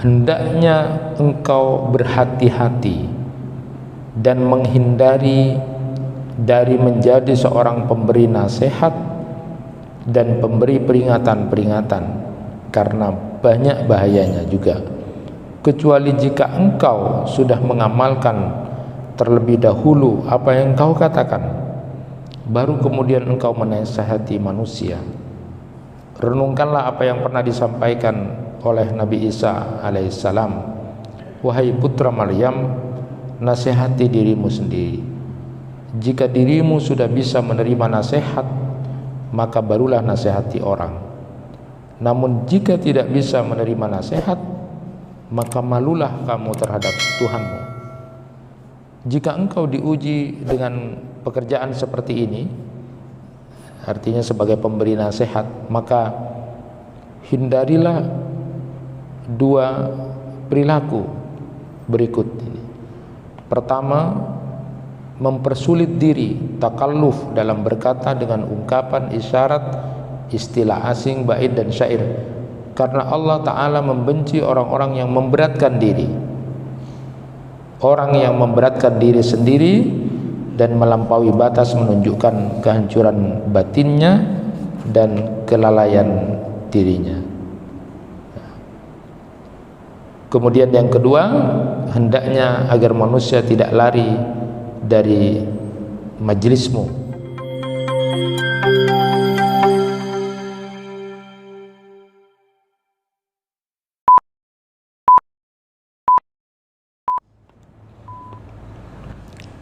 hendaknya engkau berhati-hati dan menghindari dari menjadi seorang pemberi nasihat dan pemberi peringatan-peringatan, karena banyak bahayanya juga. Kecuali jika engkau sudah mengamalkan terlebih dahulu apa yang engkau katakan, baru kemudian engkau menasihati manusia. Renungkanlah apa yang pernah disampaikan oleh Nabi Isa alaihissalam, wahai putra Maryam, nasihati dirimu sendiri. Jika dirimu sudah bisa menerima nasihat, maka barulah nasihati orang. Namun jika tidak bisa menerima nasihat, maka malulah kamu terhadap Tuhanmu. Jika engkau diuji dengan pekerjaan seperti ini, artinya sebagai pemberi nasihat, maka hindarilah dua perilaku berikut ini. Pertama, mempersulit diri, takalluf dalam berkata dengan ungkapan, isyarat, istilah asing, bait dan syair, karena Allah Ta'ala membenci orang-orang yang memberatkan diri, orang yang memberatkan diri sendiri dan melampaui batas, menunjukkan kehancuran batinnya dan kelalaian dirinya. Kemudian yang kedua, hendaknya agar manusia tidak lari dari majlismu.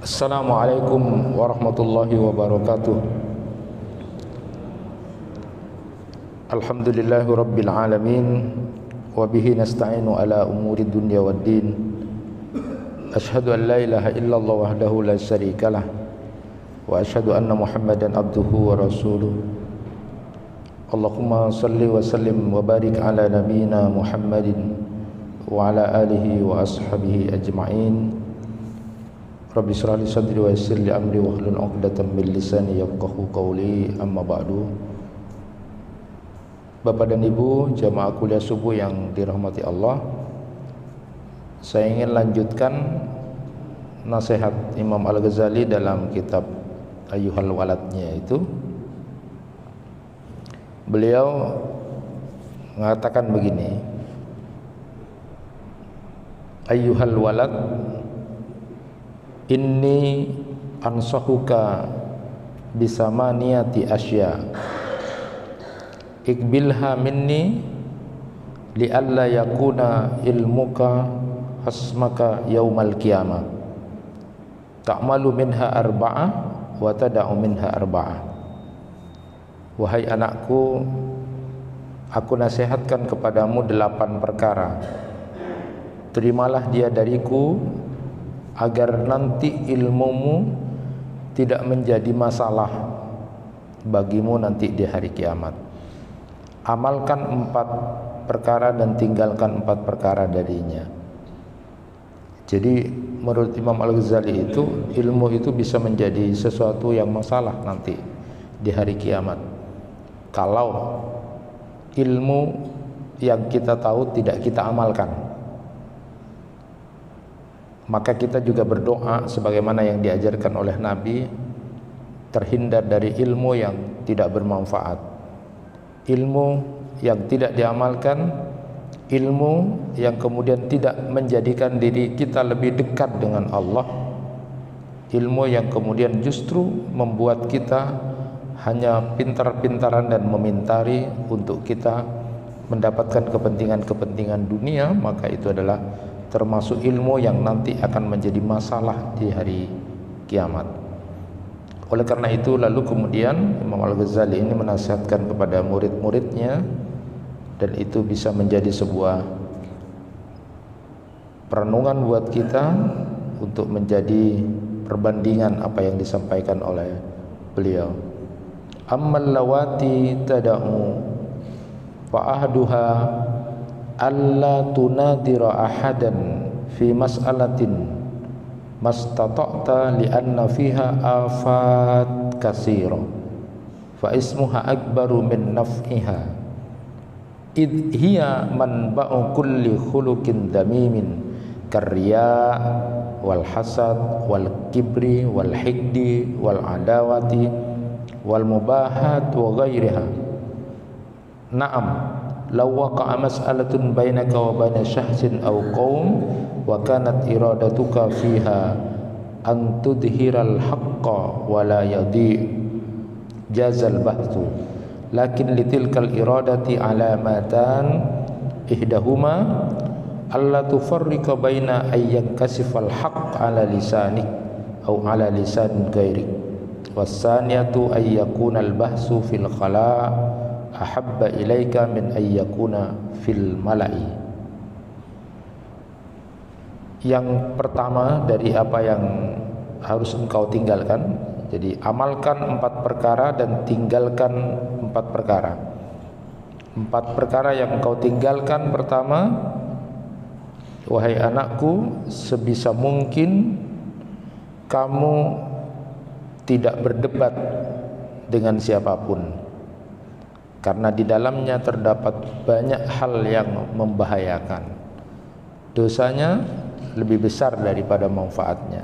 Assalamualaikum warahmatullahi wabarakatuh. Alhamdulillahi rabbil alamin, wa bihi nasta'inu ala umuri dunya waddin. Ashhadu an la ilaha illallah wahdahu la syarikalah, wa ashhadu anna Muhammadan abduhu wa rasuluh. Allahumma salli wa sallim wa barik ala nabiyyina Muhammadin wa ala alihi wa ashabihi ajma'in. Rabbi shrah li sadri wa yassir li amri wahlul 'uqdatam min lisani yafqahu qawli, amma ba'du. Bapak dan Ibu jamaah kuliah subuh yang dirahmati Allah, saya ingin lanjutkan nasihat Imam Al-Ghazali dalam kitab Ayyuhal Waladnya itu. Beliau mengatakan begini, Ayyuhal walad, inni ansahuka bisamaniyati asya, ikbilha minni li'alla yakuna ilmuka hasmaka yaumal qiyamah, ta'malu minha arba'ah wa tada'u minha arba'ah. Wahai anakku, aku nasihatkan kepadamu 8 perkara. Terimalah dia dariku, agar nanti ilmumu tidak menjadi masalah bagimu nanti di hari kiamat. Amalkan 4 perkara dan tinggalkan 4 perkara darinya. Jadi menurut Imam Al-Ghazali itu, ilmu itu bisa menjadi sesuatu yang masalah nanti di hari kiamat, kalau ilmu yang kita tahu tidak kita amalkan. Maka kita juga berdoa sebagaimana yang diajarkan oleh Nabi, terhindar dari ilmu yang tidak bermanfaat, ilmu yang tidak diamalkan, ilmu yang kemudian tidak menjadikan diri kita lebih dekat dengan Allah, ilmu yang kemudian justru membuat kita hanya pintar-pintaran dan memintari untuk kita mendapatkan kepentingan-kepentingan dunia. Maka itu adalah termasuk ilmu yang nanti akan menjadi masalah di hari kiamat. Oleh karena itu, lalu kemudian Imam Al-Ghazali ini menasihatkan kepada murid-muridnya, dan itu bisa menjadi sebuah perenungan buat kita untuk menjadi perbandingan apa yang disampaikan oleh beliau. Ammal lawati tada'u fa ahduha alla tunadira ahadan fi mas'alatin mastata'ta li'anna fiha afat katsira fa ismuha akbaru min naf'iha id hiya manba'u kulli khuluqin damimin karya wal hasad wal kibri wal hikdi wal adawati wal mubahat wa ghairiha. Na'am, law waqa'a mas'alatun bainaka wa baina syahsin aw qaum wa kanat iradatuka fiha an tudhiral haqqa wa la yadi jazal bahthu, lakin litilkal iradati alamatan ihdahuma alla tufarriqa baina ayyan kasifal haqq ala lisanik aw ala lisan ghairik, wassaniyatu ay yakuna al bahsu fil khala ahabba ilaika min ay yakuna fil mala'i. Yang pertama dari apa yang harus engkau tinggalkan, jadi amalkan 4 perkara dan tinggalkan 4 perkara. 4 perkara yang engkau tinggalkan, pertama, wahai anakku, sebisa mungkin kamu tidak berdebat dengan siapapun, karena di dalamnya terdapat banyak hal yang membahayakan. Dosanya lebih besar daripada manfaatnya,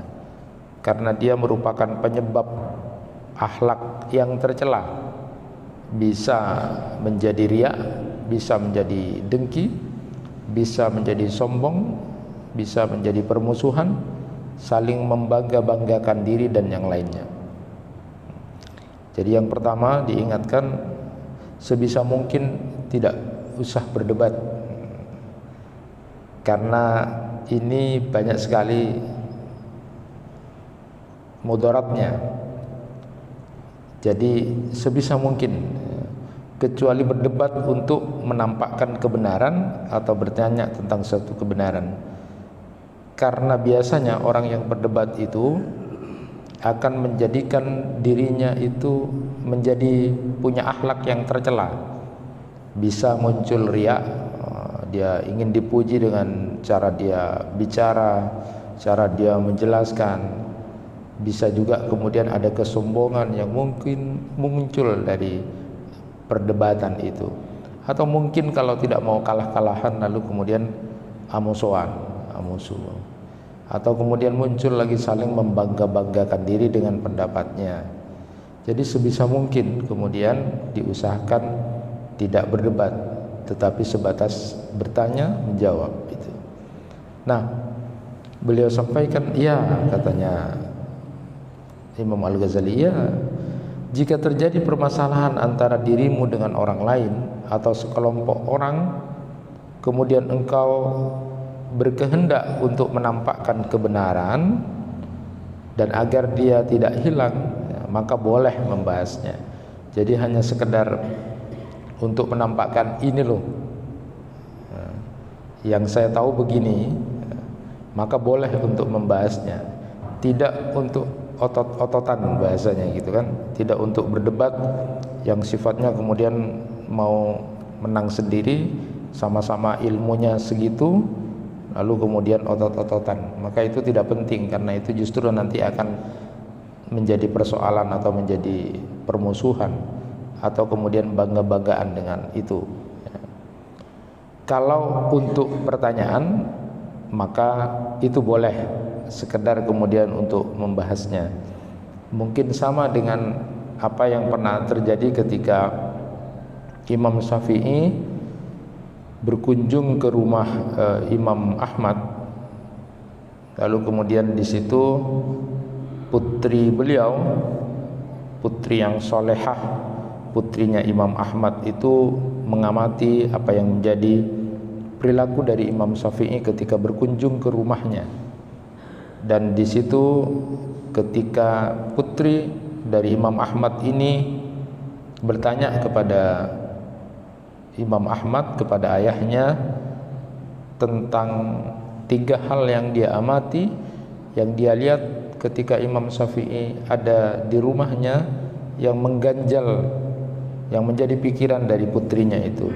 karena dia merupakan penyebab akhlak yang tercela, bisa menjadi riya, bisa menjadi dengki, bisa menjadi sombong, bisa menjadi permusuhan, saling membangga-banggakan diri dan yang lainnya. Jadi yang pertama diingatkan, sebisa mungkin tidak usah berdebat, karena ini banyak sekali mudaratnya. Jadi sebisa mungkin, kecuali berdebat untuk menampakkan kebenaran atau bertanya tentang suatu kebenaran, karena biasanya orang yang berdebat itu akan menjadikan dirinya itu menjadi punya akhlak yang tercela. Bisa muncul riya, dia ingin dipuji dengan cara dia bicara, cara dia menjelaskan. Bisa juga kemudian ada kesombongan yang mungkin muncul dari perdebatan itu. Atau mungkin kalau tidak mau kalah-kalahan lalu kemudian amusuhan. Atau kemudian muncul lagi saling membangga-banggakan diri dengan pendapatnya. Jadi sebisa mungkin kemudian diusahakan tidak berdebat, tetapi sebatas bertanya menjawab itu. Nah, beliau sampaikan, ya, katanya Imam Al-Ghazali, ya, jika terjadi permasalahan antara dirimu dengan orang lain atau sekelompok orang, kemudian engkau berkehendak untuk menampakkan kebenaran dan agar dia tidak hilang, ya, maka boleh membahasnya. Jadi hanya sekedar untuk menampakkan, ini loh yang saya tahu begini, maka boleh untuk membahasnya. Tidak untuk otot-ototan bahasanya gitu kan, tidak untuk berdebat yang sifatnya kemudian mau menang sendiri, sama-sama ilmunya segitu lalu kemudian otot-ototan. Maka itu tidak penting, karena itu justru nanti akan menjadi persoalan atau menjadi permusuhan, atau kemudian bangga-banggaan dengan itu. Kalau untuk pertanyaan, maka itu boleh sekedar kemudian untuk membahasnya. Mungkin sama dengan apa yang pernah terjadi ketika Imam Syafi'i berkunjung ke rumah Imam Ahmad, lalu kemudian di situ putri beliau, putri yang solehah, putrinya Imam Ahmad itu mengamati apa yang menjadi perilaku dari Imam Syafi'i ketika berkunjung ke rumahnya. Dan di situ ketika putri dari Imam Ahmad ini bertanya kepada Imam Ahmad, kepada ayahnya, tentang 3 hal yang dia amati, yang dia lihat ketika Imam Syafi'i ada di rumahnya, yang mengganjal, yang menjadi pikiran dari putrinya itu.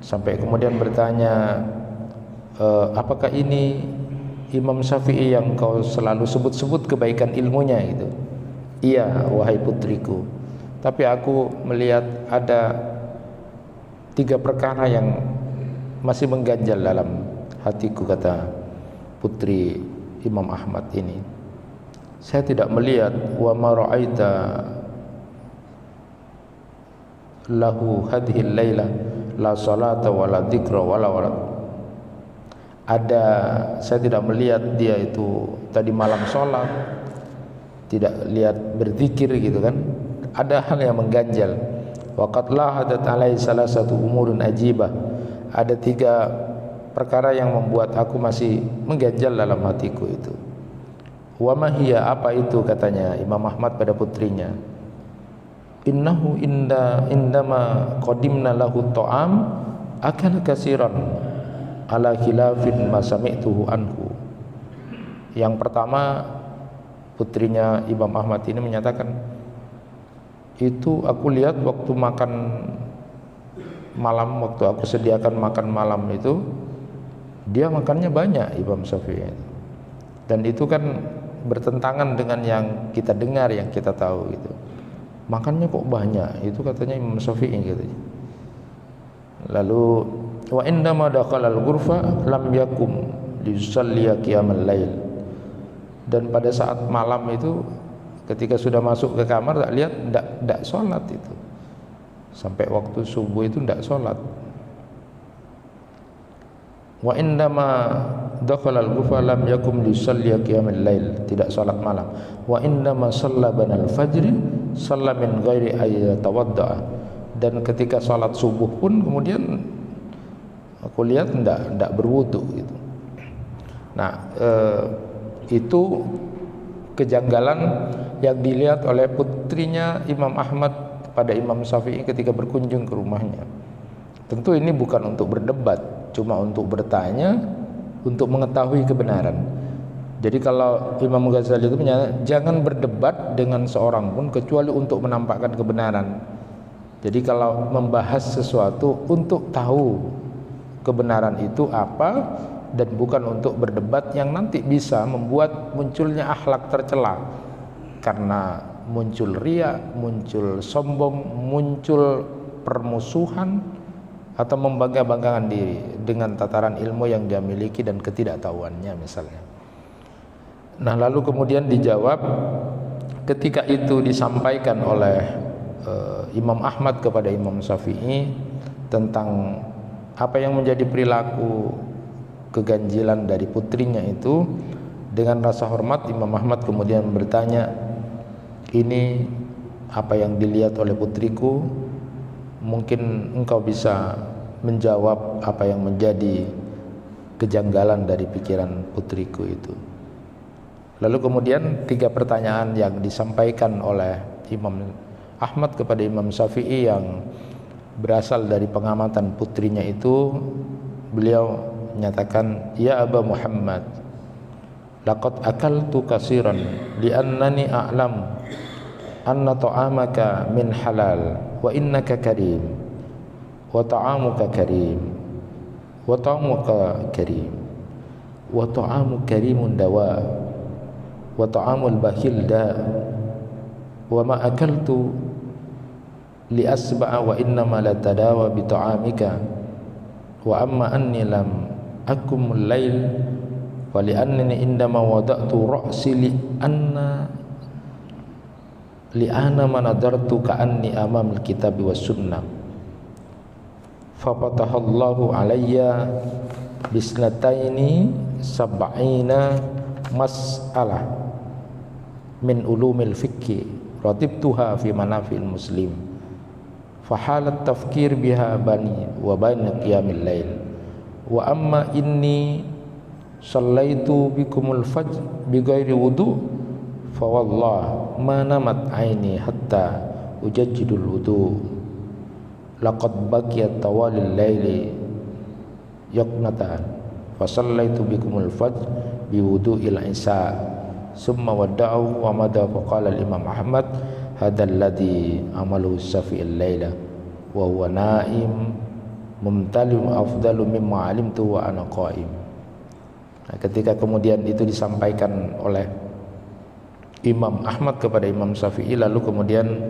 Sampai kemudian bertanya, apakah ini Imam Syafi'i yang kau selalu sebut-sebut kebaikan ilmunya gitu? Iya, wahai putriku. Tapi aku melihat ada tiga perkara yang masih mengganjal dalam hatiku, kata putri Imam Ahmad ini. Saya tidak melihat wa ma ra'aita lahu hadhihi al-laila la salata wala dzikra wala saya tidak melihat dia itu tadi malam sholat, tidak lihat berzikir gitu kan. Ada hal yang mengganjal. Waqad lahadat alai salah satu umurun ajibah. Ada tiga perkara yang membuat aku masih mengganjal dalam hatiku itu. Wa ma hiya, apa itu, katanya Imam Ahmad pada putrinya. Innahu indama qadimna lahu ta'am akala kasiran ala khilafin ma sami'tuhu anhu. Yang pertama, putrinya Imam Ahmad ini menyatakan, itu aku lihat waktu makan malam, waktu aku sediakan makan malam itu, dia makannya banyak, Imam Syafi'i. Dan itu kan bertentangan dengan yang kita dengar, yang kita tahu gitu. Makannya kok banyak, itu katanya Imam Syafi'i gitu. Lalu wa indama dakhala al-ghurfa lam yakum liusalliya qiyamal lail. Dan pada saat malam itu, ketika sudah masuk ke kamar, tak lihat tidak sholat itu, sampai waktu subuh itu tidak sholat. Wa indama dakhala al-ghurfa lam yakum liusalliya qiyamal lail, tidak sholat malam. Wa indama shalla banal fajri shalla min ghairi ayyatawadda. Dan ketika sholat subuh pun kemudian aku lihat tidak berwudu gitu. Nah, itu kejanggalan yang dilihat oleh putrinya Imam Ahmad pada Imam Syafi'i ketika berkunjung ke rumahnya. Tentu ini bukan untuk berdebat, cuma untuk bertanya, untuk mengetahui kebenaran. Jadi kalau Imam Ghazali itu menyatakan jangan berdebat dengan seorang pun kecuali untuk menampakkan kebenaran. Jadi kalau membahas sesuatu untuk tahu kebenaran itu apa, dan bukan untuk berdebat yang nanti bisa membuat munculnya akhlak tercela, karena muncul riya, muncul sombong, muncul permusuhan atau membangga-banggakan diri dengan tataran ilmu yang dia miliki dan ketidaktahuannya misalnya. Nah, lalu kemudian dijawab ketika itu disampaikan oleh Imam Ahmad kepada Imam Syafi'i tentang apa yang menjadi perilaku keganjilan dari putrinya itu. Dengan rasa hormat Imam Ahmad kemudian bertanya, ini apa yang dilihat oleh putriku, mungkin engkau bisa menjawab apa yang menjadi kejanggalan dari pikiran putriku itu. Lalu kemudian tiga pertanyaan yang disampaikan oleh Imam Ahmad kepada Imam Syafi'i yang berasal dari pengamatan putrinya itu, beliau menyatakan, ya Aba Muhammad, laqad akaltu katsiran li'annani a'lam anna ta'amaka min halal wa innaka karim wa ta'amuka karim wa ta'amuka karim wa ta'amu karimun dawa wa ta'amul bakhil da wa ma akaltu li asba'a wa innama la tadawa bi ta'amika wa amma anni lam akumul lail wa li annani indama wada'tu ra'si li ana manadartu ka'anni amam al-kitabi was sunnah fa fatahallahu alayya bisnataini sab'ina mas'alah min ulumil fiqhi ratibtuha fi manafil muslim fahalat tafkir biha bani wa bani qiyamil lail wa amma inni sallaitu bikumul fajr bighairi wudu fa wallah ma namat aini hatta ujajjidul wudu laqad baqiyat tawalil laili yaqnatan fa sallaitu bikumul fajr biwudu'il isya summa wadda'u wa madha fa qala al-imam Ahmad hadzal ladzi amalu Syafi'il laila wa huwa naim mumtalim afdalu mimma alimtu wa ana qaim. Nah, ketika kemudian itu disampaikan oleh Imam Ahmad kepada Imam Syafi'i, lalu kemudian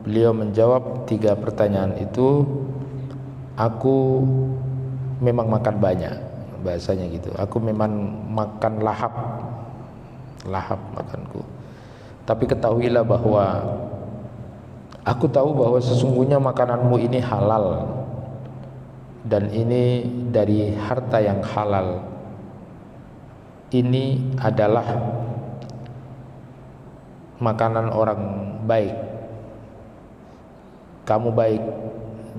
beliau menjawab tiga pertanyaan itu aku memang makan banyak, bahasanya gitu. Aku memang makan lahap makanku. Tapi ketahuilah bahwa aku tahu bahwa sesungguhnya makananmu ini halal, dan ini dari harta yang halal. Ini adalah makanan orang baik. Kamu baik.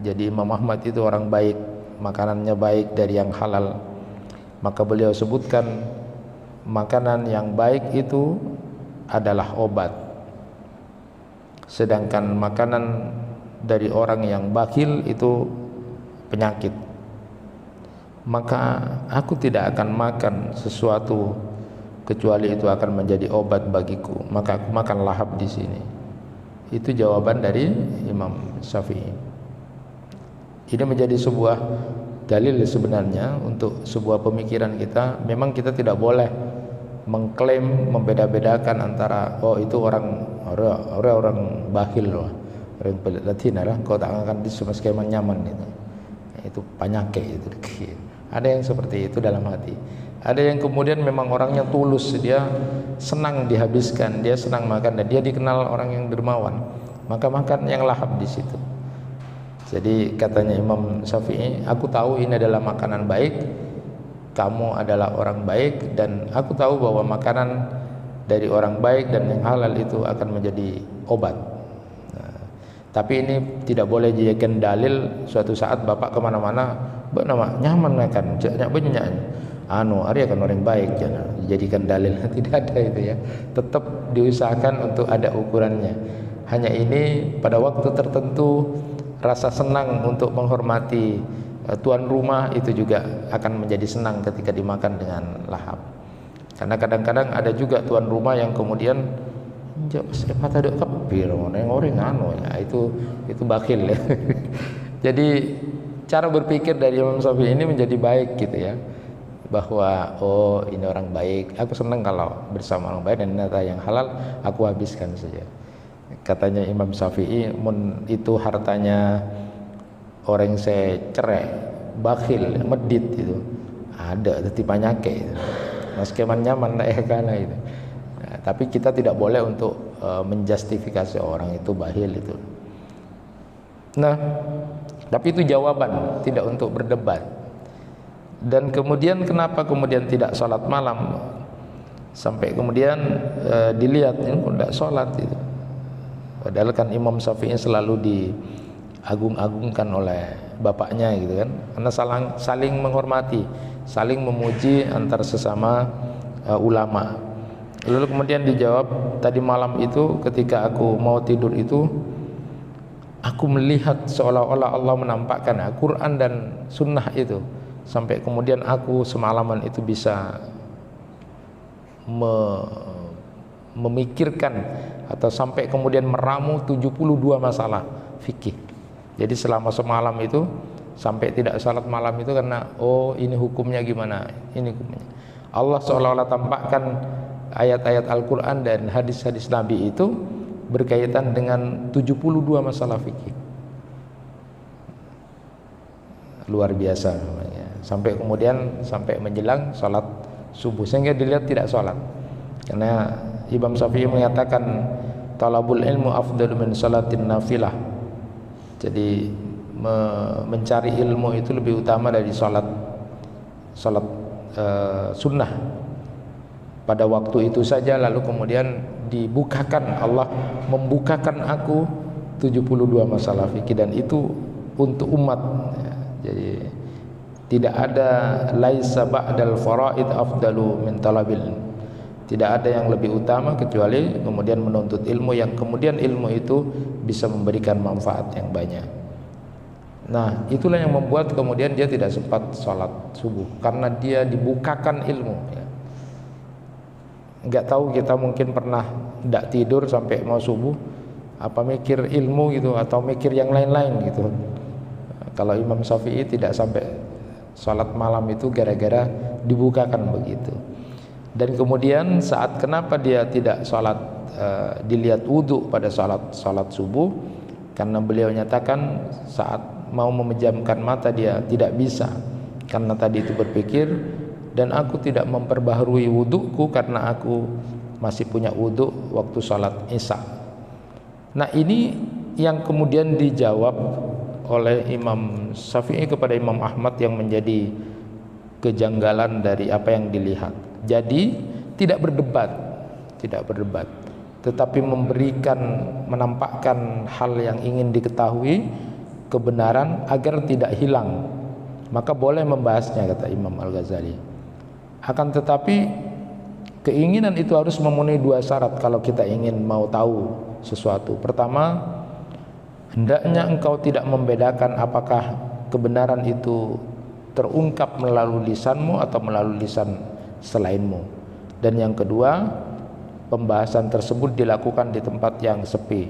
Jadi Imam Ahmad itu orang baik, makanannya baik dari yang halal. Maka beliau sebutkan makanan yang baik itu adalah obat, sedangkan makanan dari orang yang bakhil itu penyakit. Maka aku tidak akan makan sesuatu kecuali itu akan menjadi obat bagiku, maka aku makan lahap di sini. Itu jawaban dari Imam Syafi'i. Ini menjadi sebuah dalil sebenarnya untuk sebuah pemikiran kita. Memang kita tidak boleh mengklaim membeda-bedakan antara oh itu orang bakhil loh, orang pelit Latina lah, kau tak akan disemaskema nyaman itu penyakit itu. Ada yang seperti itu dalam hati. Ada yang kemudian memang orangnya tulus, dia senang dihabiskan, dia senang makan, dan dia dikenal orang yang dermawan, maka makan yang lahap di situ. Jadi katanya Imam Syafi'i, aku tahu ini adalah makanan baik, kamu adalah orang baik, dan aku tahu bahwa makanan dari orang baik dan yang halal itu akan menjadi obat. Nah, tapi ini tidak boleh dijadikan dalil suatu saat bapak kemana-mana, nama nyaman makan, banyak banyak. Ari akan orang baik, jangan dijadikan dalil. Tidak ada itu ya. Tetap diusahakan untuk ada ukurannya. Hanya ini pada waktu tertentu rasa senang untuk menghormati tuan rumah itu juga akan menjadi senang ketika dimakan dengan lahap. Karena kadang-kadang ada juga tuan rumah yang kemudian mata dek kepir orang ya, itu bakhil ya. Jadi cara berpikir dari Imam Syafi'i ini menjadi baik gitu ya, bahwa oh ini orang baik, aku senang kalau bersama orang baik, dan ternyata yang halal aku habiskan saja. Katanya Imam Syafi'i, itu hartanya orang saya cerai, bakhil, medit itu ada tetapi penyakit itu. Maskeman nyaman tak kana itu. Nah, tapi kita tidak boleh untuk menjustifikasi orang itu bakhil itu. Nah, tapi itu jawaban, tidak untuk berdebat. Dan kemudian kenapa kemudian tidak sholat malam? Sampai kemudian dilihat ini tidak sholat itu. Padahal kan Imam Syafi'i selalu diagung-agungkan oleh bapaknya gitu kan, karena saling menghormati, saling memuji antar sesama ulama. Lalu kemudian dijawab, tadi malam itu ketika aku mau tidur itu, aku melihat seolah-olah Allah menampakkan Al-Quran dan Sunnah itu, sampai kemudian aku semalaman itu bisa memikirkan atau sampai kemudian meramu 72 masalah fikih. Jadi selama semalam itu sampai tidak salat malam itu karena oh ini hukumnya gimana, ini hukumnya. Allah seolah-olah tampakkan ayat-ayat Al-Quran dan hadis-hadis Nabi itu berkaitan dengan 72 masalah fikih. Luar biasa namanya. Sampai kemudian sampai menjelang salat subuh, sehingga dilihat tidak salat. Karena Imam Syafi'i mengatakan talabul ilmu afdalu min salatin nafilah. Jadi mencari ilmu itu lebih utama dari salat sunnah pada waktu itu saja. Lalu kemudian dibukakan, Allah membukakan aku 72 masalah fikih, dan itu untuk umat. Jadi tidak ada laisa ba'dal faraid afdalu min talabil. Tidak ada yang lebih utama kecuali kemudian menuntut ilmu, yang kemudian ilmu itu bisa memberikan manfaat yang banyak. Nah, itulah yang membuat kemudian dia tidak sempat sholat subuh, karena dia dibukakan ilmu ya. Enggak tahu kita mungkin pernah tidak tidur sampai mau subuh, apa mikir ilmu gitu atau mikir yang lain-lain gitu. Kalau Imam Syafi'i tidak sampai sholat malam itu gara-gara dibukakan begitu. Dan kemudian saat kenapa dia tidak sholat, dilihat wudhu pada sholat subuh, karena beliau nyatakan saat mau memejamkan mata dia tidak bisa karena tadi itu berpikir, dan aku tidak memperbaharui wuduku karena aku masih punya wudhu waktu sholat isya. Nah, ini yang kemudian dijawab oleh Imam Syafi'i kepada Imam Ahmad yang menjadi kejanggalan dari apa yang dilihat. Jadi tidak berdebat, tetapi menampakkan hal yang ingin diketahui, kebenaran agar tidak hilang. Maka boleh membahasnya, kata Imam Al-Ghazali. Akan tetapi keinginan itu harus memenuhi dua syarat kalau kita ingin mau tahu sesuatu. Pertama, hendaknya engkau tidak membedakan apakah kebenaran itu terungkap melalui lisanmu atau melalui lisan selainmu. Dan yang kedua, pembahasan tersebut dilakukan di tempat yang sepi.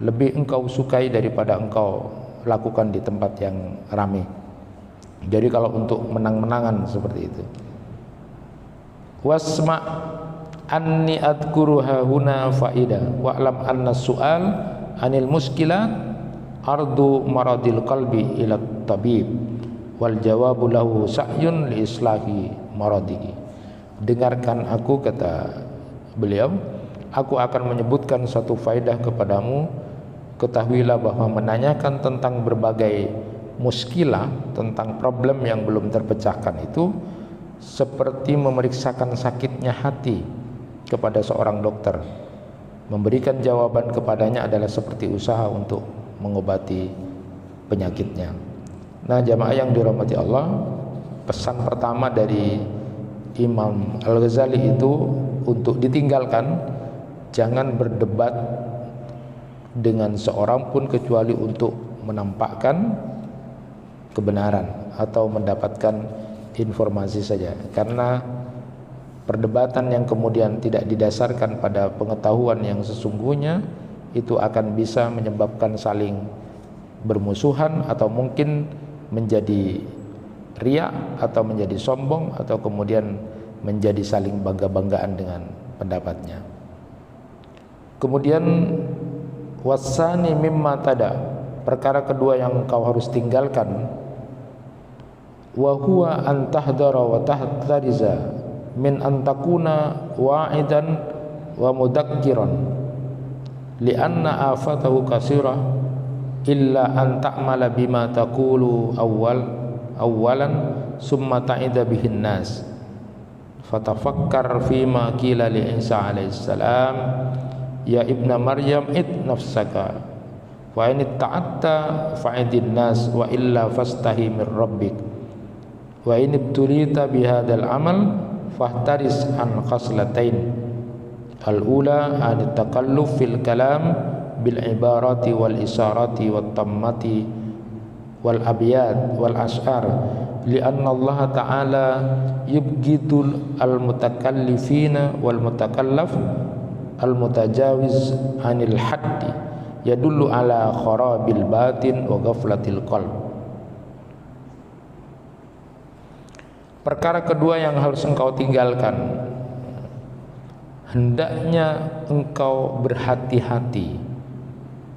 Lebih engkau sukai daripada engkau lakukan di tempat yang ramai. Jadi kalau untuk menang-menangan seperti itu. Wasma anni adkuruha huna faida wa'lam anna su'al anil muskilat ardu maradil qalbi ila tabib wal jawabu lahu sa'yun li islahi maradihi. Dengarkan aku, kata beliau, aku akan menyebutkan satu faedah kepadamu. Ketahuilah bahwa menanyakan tentang berbagai muskilah, tentang problem yang belum terpecahkan itu seperti memeriksakan sakitnya hati kepada seorang dokter. Memberikan jawaban kepadanya adalah seperti usaha untuk mengobati penyakitnya. Nah, jamaah yang dirahmati Allah, pesan pertama dari Imam Al-Ghazali itu untuk ditinggalkan, jangan berdebat dengan seorang pun kecuali untuk menampakkan kebenaran atau mendapatkan informasi saja. Karena perdebatan yang kemudian tidak didasarkan pada pengetahuan yang sesungguhnya itu akan bisa menyebabkan saling bermusuhan atau mungkin menjadi riya atau menjadi sombong atau kemudian menjadi saling bangga-banggaan dengan pendapatnya. Kemudian wasani mimma tada, perkara kedua yang kau harus tinggalkan, wa huwa an tahdara wa tahtariza min an takuna wa'idan wa mudakkiran li'anna afatahu kasirah illa an ta'mala bima taqulu awalan summa ta'ida bihin nas fatafakkar fima qila li Isa alaihi salam ya ibna Maryam id nafsaka wa in ta'atta fa'idin nas wa illa fastahi min rabbik wa in ibtulita bihadzal amal fahtaris an khaslatain al-ula an takalluf fil kalam bil ibarati wal isarati wat tammati wal abyad wal ash'ar li'anna Allah ta'ala yubghidul al mutakallifina wal mutakallaf al mutajawiz anil haddi yadullu ala kharabil batin wa ghaflatil qalb. Perkara kedua yang harus engkau tinggalkan, hendaknya engkau berhati-hati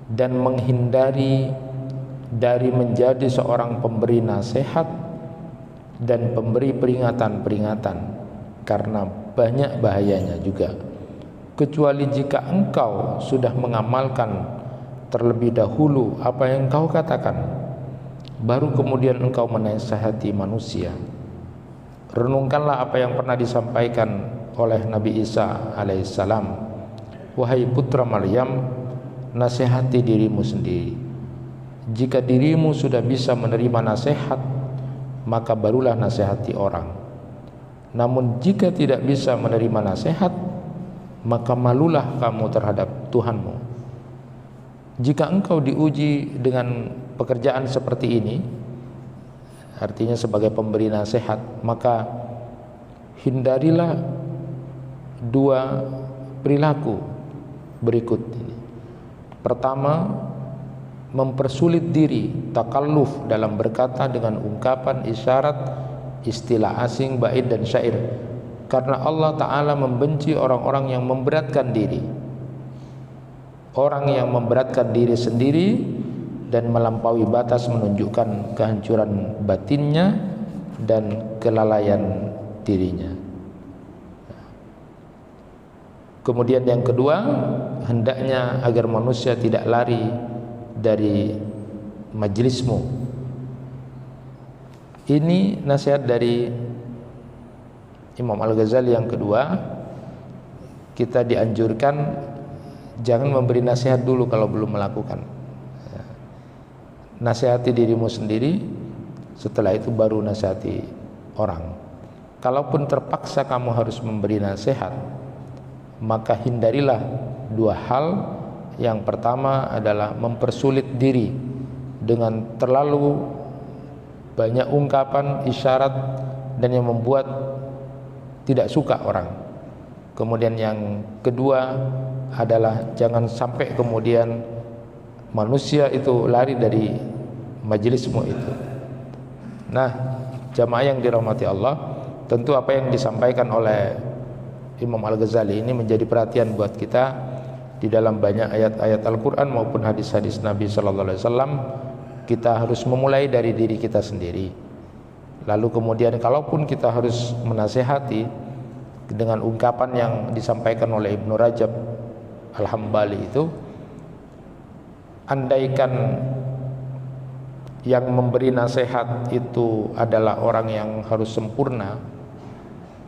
dan menghindari dari menjadi seorang pemberi nasihat dan pemberi peringatan-peringatan, karena banyak bahayanya juga. Kecuali jika engkau sudah mengamalkan terlebih dahulu apa yang engkau katakan, baru kemudian engkau menasihati manusia. Renungkanlah apa yang pernah disampaikan oleh Nabi Isa alaihissalam. Wahai putra Maryam, nasihati dirimu sendiri. Jika dirimu sudah bisa menerima nasihat, maka barulah nasihati orang. Namun jika tidak bisa menerima nasihat, maka malulah kamu terhadap Tuhanmu. Jika engkau diuji dengan pekerjaan seperti ini, artinya sebagai pemberi nasihat, maka hindarilah dua perilaku berikut ini. Pertama, mempersulit diri, takalluf dalam berkata dengan ungkapan, isyarat, istilah asing, bait dan syair, karena Allah Ta'ala membenci orang-orang yang memberatkan diri. Orang yang memberatkan diri sendiri dan melampaui batas menunjukkan kehancuran batinnya dan kelalaian dirinya. Kemudian yang kedua, hendaknya agar manusia tidak lari dari majlismu. Ini nasihat dari Imam Al-Ghazali yang kedua. Kita dianjurkan jangan memberi nasihat dulu kalau belum melakukan. Nasihati dirimu sendiri, setelah itu baru nasihati orang. Kalaupun terpaksa kamu harus memberi nasihat, maka hindarilah dua hal. Yang pertama adalah mempersulit diri dengan terlalu banyak ungkapan, isyarat, dan yang membuat tidak suka orang. Kemudian yang kedua adalah jangan sampai kemudian manusia itu lari dari majelismu itu. Nah, jamaah yang dirahmati Allah, tentu apa yang disampaikan oleh Imam Al-Ghazali ini menjadi perhatian buat kita di dalam banyak ayat-ayat Al-Quran maupun hadis-hadis Nabi Sallallahu Alaihi Wasallam. Kita harus memulai dari diri kita sendiri. Lalu kemudian kalaupun kita harus menasehati dengan ungkapan yang disampaikan oleh Ibnu Rajab Al-Hambali itu, andaikan yang memberi nasihat itu adalah orang yang harus sempurna,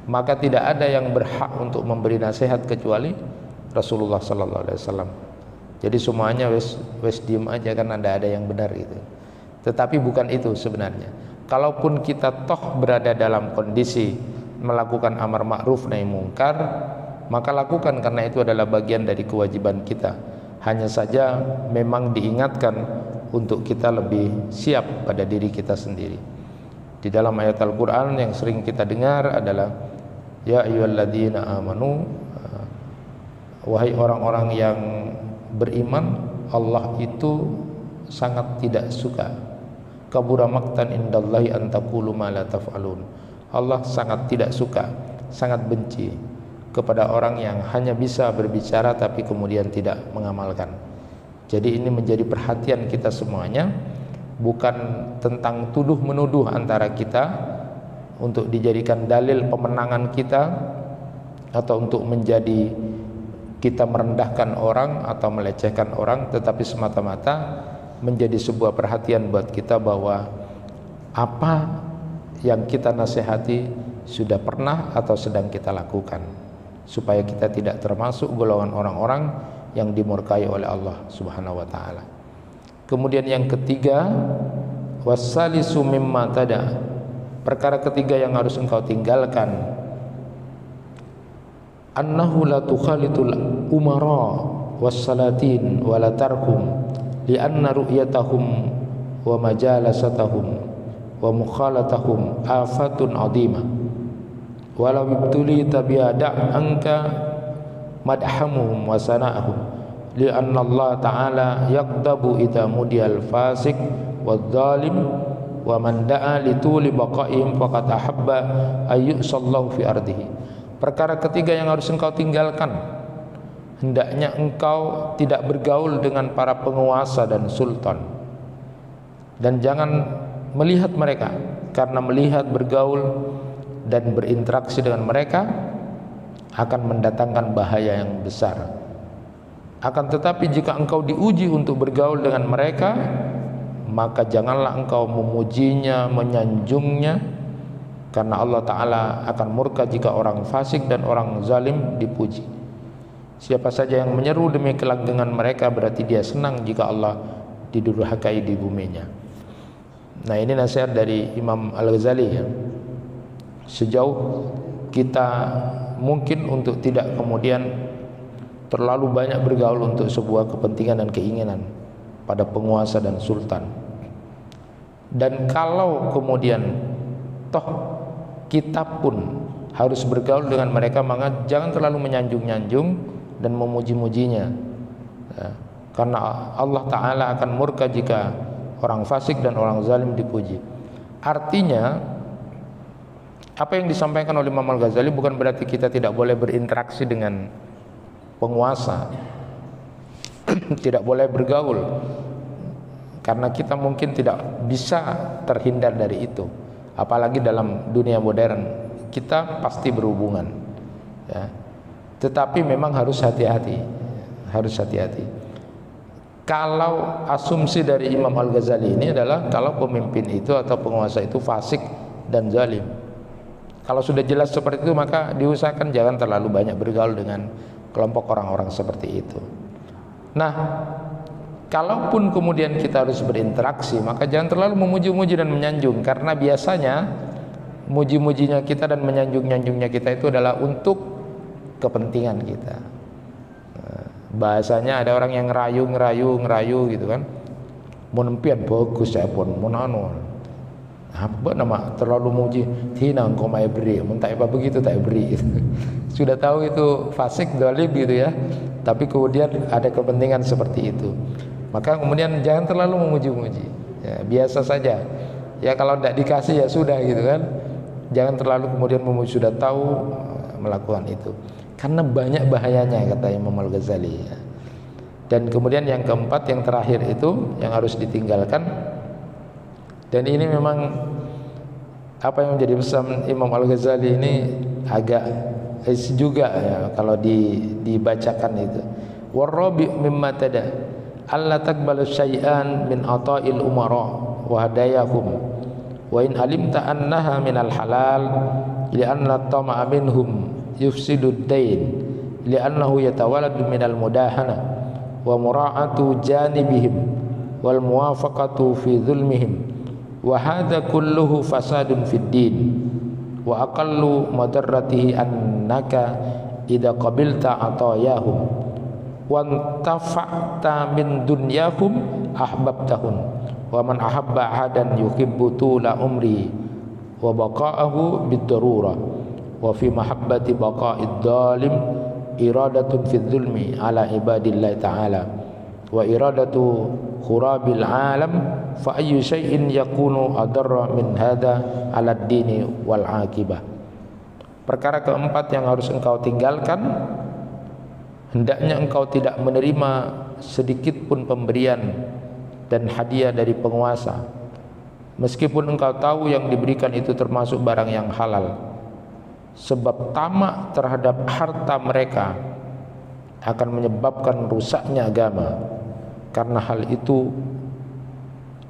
maka tidak ada yang berhak untuk memberi nasihat kecuali Rasulullah Sallallahu Alaihi Wasallam. Jadi semuanya wes diem aja kan ada yang benar gitu. Tetapi bukan itu sebenarnya. Kalaupun kita toh berada dalam kondisi melakukan amar ma'ruf nahi mungkar, maka lakukan, karena itu adalah bagian dari kewajiban kita. Hanya saja memang diingatkan untuk kita lebih siap pada diri kita sendiri. Di dalam ayat Al-Quran yang sering kita dengar adalah ya ayyuhalladzina amanu, wahai orang-orang yang beriman, Allah itu sangat tidak suka, kabura maqtan indallahi an taqulu ma la taf'alun. Allah sangat tidak suka, sangat benci kepada orang yang hanya bisa berbicara tapi kemudian tidak mengamalkan. Jadi ini menjadi perhatian kita semuanya, bukan tentang tuduh menuduh antara kita untuk dijadikan dalil pemenangan kita atau untuk menjadi kita merendahkan orang atau melecehkan orang, tetapi semata-mata menjadi sebuah perhatian buat kita bahwa apa yang kita nasihati sudah pernah atau sedang kita lakukan, supaya kita tidak termasuk golongan orang-orang yang dimurkai oleh Allah Subhanahu wa taala. Kemudian yang ketiga, wassalisu mimma tada, perkara ketiga yang harus engkau tinggalkan, annahu la tukhalitul umara wassalatin wa la tarkum li'anna ru'yatahum wa majalasatahum wa mukhalatahum afatun adhimah walau ibtulita biada' anka madhamuhum wa sana'ahum li'anna Allah ta'ala yaqdabu idha mudiyal fasik wa dhalim wa man da'a lituli baqa'ihim faqad ahabba ayyusallahu fi ardihi. Perkara ketiga yang harus engkau tinggalkan, hendaknya engkau tidak bergaul dengan para penguasa dan sultan, dan jangan melihat mereka, karena melihat, bergaul dan berinteraksi dengan mereka akan mendatangkan bahaya yang besar. Akan tetapi jika engkau diuji untuk bergaul dengan mereka, maka janganlah engkau memujinya, menyanjungnya, karena Allah Ta'ala akan murka jika orang fasik dan orang zalim dipuji. Siapa saja yang menyeru demi kelanggengan mereka, berarti dia senang jika Allah didurhakai di buminya. Nah, ini nasihat dari Imam Al-Ghazali ya. Sejauh kita mungkin untuk tidak kemudian terlalu banyak bergaul untuk sebuah kepentingan dan keinginan pada penguasa dan sultan. Dan kalau kemudian toh kita pun harus bergaul dengan mereka, maka jangan terlalu menyanjung-nyanjung dan memuji-mujinya ya, karena Allah Ta'ala akan murka jika orang fasik dan orang zalim dipuji. Artinya apa yang disampaikan oleh Imam Al-Ghazali bukan berarti kita tidak boleh berinteraksi dengan penguasa tidak boleh bergaul, karena kita mungkin tidak bisa terhindar dari itu, apalagi dalam dunia modern kita pasti berhubungan ya. Tetapi memang harus hati-hati, harus hati-hati. Kalau asumsi dari Imam Al-Ghazali ini adalah kalau pemimpin itu atau penguasa itu fasik dan zalim, kalau sudah jelas seperti itu maka diusahakan jangan terlalu banyak bergaul dengan kelompok orang-orang seperti itu. Nah, kalaupun kemudian kita harus berinteraksi, maka jangan terlalu memuji-muji dan menyanjung, karena biasanya muji-mujinya kita dan menyanjung-nyanjungnya kita itu adalah untuk kepentingan kita. Bahasanya ada orang yang ngerayu gitu kan, mau nempian bagus ya pun, mau nano apa nama terlalu muji, hinang kau mai beri, mentak apa begitu tak beri. Sudah tahu itu fasik, zalim gitu ya, tapi kemudian ada kepentingan seperti itu. Maka kemudian jangan terlalu memuji-muji ya, biasa saja ya, kalau tidak dikasih ya sudah gitu kan. Jangan terlalu kemudian memuji, sudah tahu melakukan itu, karena banyak bahayanya kata Imam Al-Ghazali ya. Dan kemudian yang keempat, yang terakhir itu yang harus ditinggalkan, dan ini memang apa yang menjadi pesan Imam Al-Ghazali ini agak juga ya kalau dibacakan itu. Warabi mimma tada alla taqbalu syai'an min ata'il umara wa hadayahum wa in alimta annaha minal halal li'anna tama'a minhum yufsidu ad-dain li'annahu yatawalladu minal mudahana wa mura'atu janibihim wal muwafaqatu fi dhulmihim wa hadha kulluhu fasadun fid din wa aqallu madarratihi annaka idza qabilta atayahum wa antafa'ta min dunyahum ahbabtahum wa man ahabba ahadan yuhibbu tula umri wa baqa'ahu bid-darurah wa fi mahabbati baqa'id dhalim iradatun fi dhulmi ala ibadillahi ta'ala wa iradatu khurabil alam fa ayyu syai'in yakunu adarra min hadha ala ad-dini wal aqibah. Perkara keempat yang harus engkau tinggalkan, hendaknya engkau tidak menerima sedikit pun pemberian dan hadiah dari penguasa, meskipun engkau tahu yang diberikan itu termasuk barang yang halal, sebab tamak terhadap harta mereka akan menyebabkan rusaknya agama, karena hal itu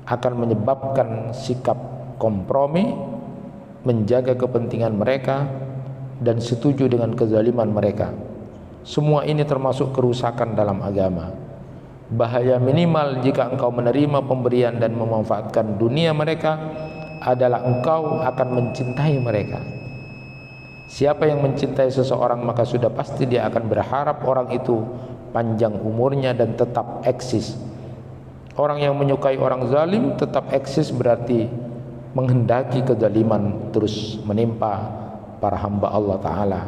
akan menyebabkan sikap kompromi, menjaga kepentingan mereka dan setuju dengan kezaliman mereka. Semua ini termasuk kerusakan dalam agama. Bahaya minimal jika engkau menerima pemberian dan memanfaatkan dunia mereka adalah engkau akan mencintai mereka. Siapa yang mencintai seseorang maka sudah pasti dia akan berharap orang itu panjang umurnya dan tetap eksis. Orang yang menyukai orang zalim tetap eksis berarti menghendaki kezaliman terus menimpa para hamba Allah Ta'ala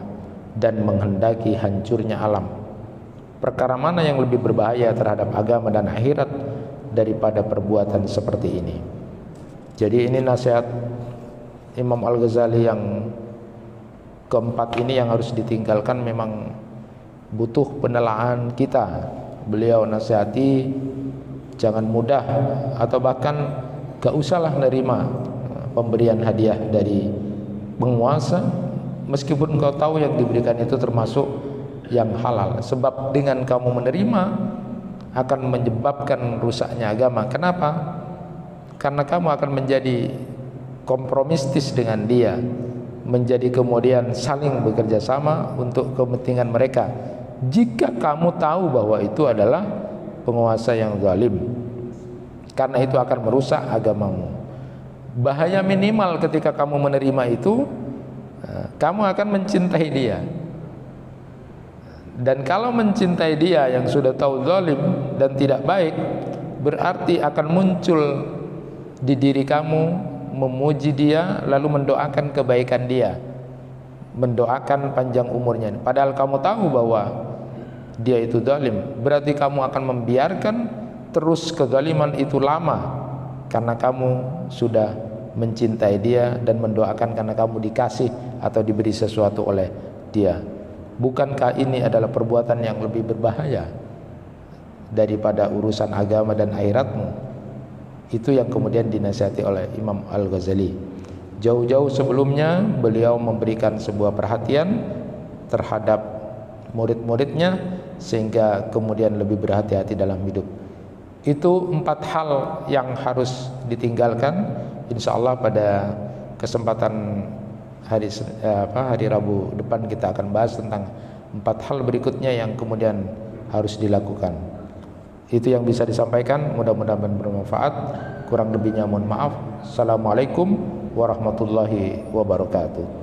dan menghendaki hancurnya alam. Perkara mana yang lebih berbahaya terhadap agama dan akhirat daripada perbuatan seperti ini? Jadi ini nasihat Imam Al-Ghazali yang keempat ini yang harus ditinggalkan, memang butuh penelaan kita. Beliau nasihati jangan mudah atau bahkan gak usahlah nerima pemberian hadiah dari penguasa, meskipun engkau tahu yang diberikan itu termasuk yang halal, sebab dengan kamu menerima akan menyebabkan rusaknya agama. Kenapa? Karena kamu akan menjadi kompromistis dengan dia, menjadi kemudian saling bekerja sama untuk kepentingan mereka, jika kamu tahu bahwa itu adalah penguasa yang zalim, karena itu akan merusak agamamu. Bahaya minimal ketika kamu menerima itu, kamu akan mencintai dia. Dan kalau mencintai dia yang sudah tahu zalim dan tidak baik, berarti akan muncul di diri kamu memuji dia lalu mendoakan kebaikan dia, mendoakan panjang umurnya, padahal kamu tahu bahwa dia itu zalim. Berarti kamu akan membiarkan terus kezaliman itu lama karena kamu sudah mencintai dia dan mendoakan karena kamu dikasih atau diberi sesuatu oleh dia. Bukankah ini adalah perbuatan yang lebih berbahaya daripada urusan agama dan akhiratmu? Itu yang kemudian dinasihati oleh Imam Al-Ghazali. Jauh-jauh sebelumnya beliau memberikan sebuah perhatian terhadap murid-muridnya sehingga kemudian lebih berhati-hati dalam hidup. Itu 4 hal yang harus ditinggalkan. Insya Allah pada kesempatan hari Rabu depan kita akan bahas tentang 4 hal berikutnya yang kemudian harus dilakukan. Itu yang bisa disampaikan, mudah-mudahan bermanfaat. Kurang lebihnya mohon maaf. Assalamualaikum warahmatullahi wabarakatuh.